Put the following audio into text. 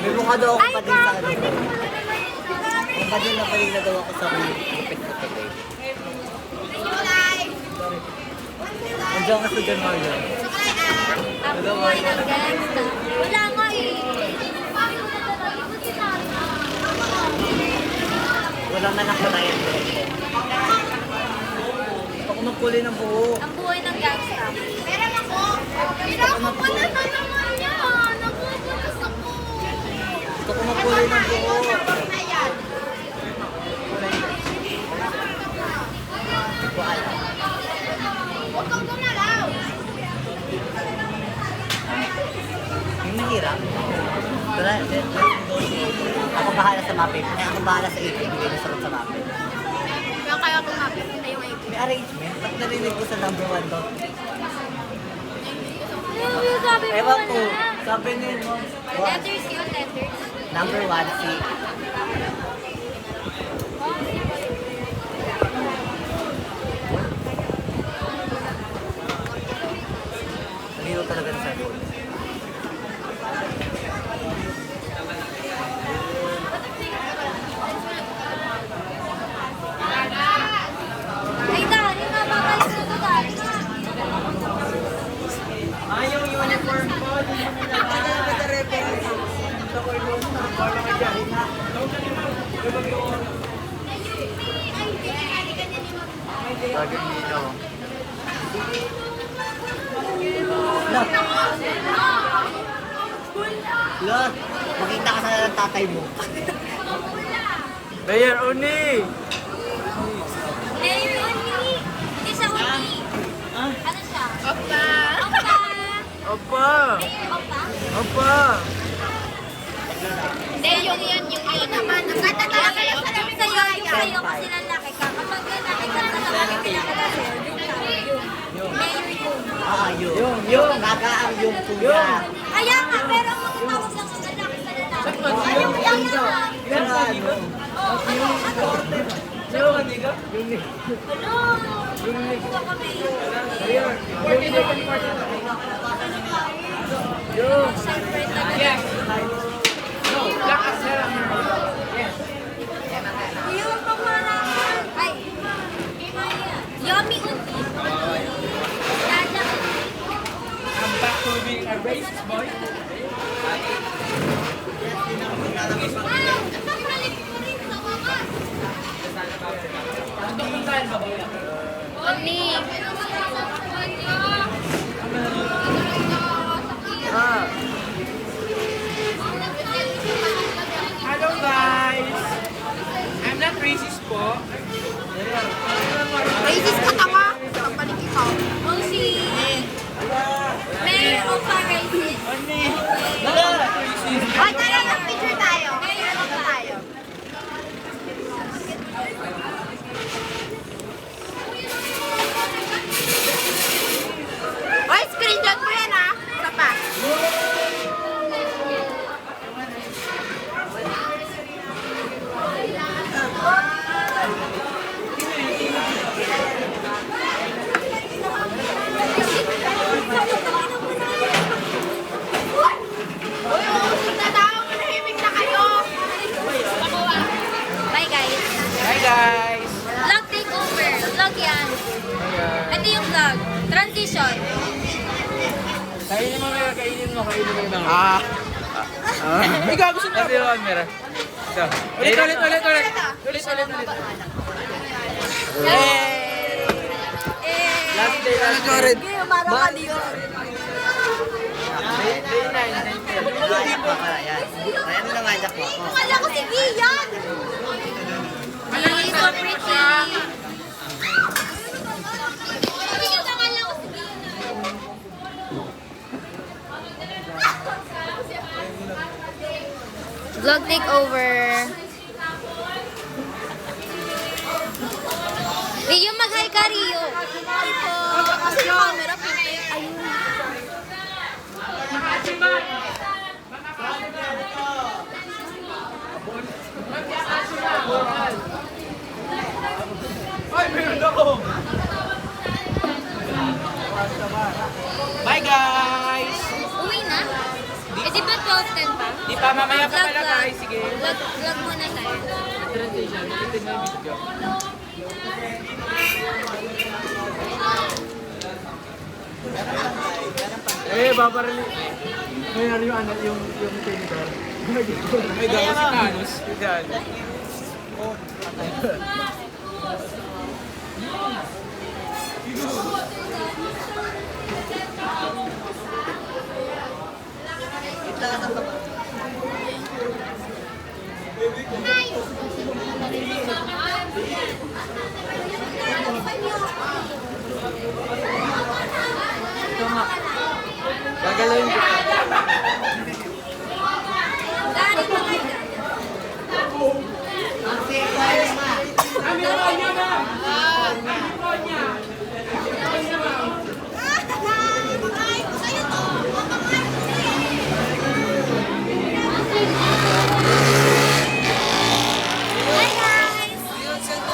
May mukha daw ako pa din sa ano. Ang pa din na palila daw ako sa gupit-gupit eh. Andiyan ka sa John Mario. Ang buhay ng gangsta. Wala nga eh. Walang anak ko na yan. Ako magkulay ng buo. Ang buhay ng gangsta. Meron ako. Pinakapalan na naman niya. Nagugulas ako. Gusto ko magkulay ng buo. Hindi ko alam. Huwag kang gumalaw. Yung mahirap. Tara, let's go. Ako bahala sa mapip. Ako bahala sa ipin. Bigay na sarap sa mapip. Kaya kaya kumapit. Tayo ngayon. May arrangement. Ba't narinig ko sa number 1 to? Sabi mo Ewan ko. wala. Sabi niyo. Letters yun, letters. Number 1, si... Nalilo talaga ng cellphone. Ay, dali nga ba kayo sa ito, dali nga. Yung uniform ko. Lagi dito. Lot, makita ka sana ng tatay mo. Mayor Uni! Mayor Uni. Hindi siya Uni. Ano siya? Opa. Opa. Opa! Mayor Opa. Opa! Hindi, yung yan, yung yun naman. Nagkatatawa ka lang sa'yo kasi lalaki ka. Kapag lalaki ka na naman yung pinakala sa'yo, yung mayor yun. Ah, yung. Nagaang yung kuya. Kaya nga, pero ang mga tawag lang ang lalaki sa lalaki. Ayaw mo yan nga. Yung ano? Oh, ano? Yung aniga? Ano? Kuha kami. Yung. Siyempre talaga. Yung pamalaman. Ay. Yummy Uti. Lala Uti. I'm back to being a racist boy. Wow! Nakakalik ko rin sa wakas. Ito kung saan ba ba? Oni. Ah. Hello guys! I'm not racist po. Racist ka tawa. Kapalig ikaw. Oh, si... Mayor Opa Racist. Ay, tara, mag-picture tayo. Mayor Opa tayo. Oy, screenshot mo yan ha. Isa pa. Bye guys. Hi guys! Vlog takeover. Vlog yan. Ito yung vlog. Transition. Kainin mo Mira, kainin mo lang. Ikaw gusto mo? Ito yung camera. Ito. Ulit. Last day, last day. Marang kaliyo. Day 9. Ayan pa pala, yan. Ayan na naman, Jack mo. Akala ko si Gian. He's so pretty. Akala ko si Gian. Vlog takeover. Rio, mag-hi ka, Rio. Hi po. Kasi yung camera, ayun. Ay, meron Mamaya pa pala guys, sige. Vlog muna tayo. Transition, titignan mo yung video. Babarili. May ano yung anak, yung tinitor. May gawa si Thanos. Yan. Itlasan ka ba? Ito nga. Gagalawin ko.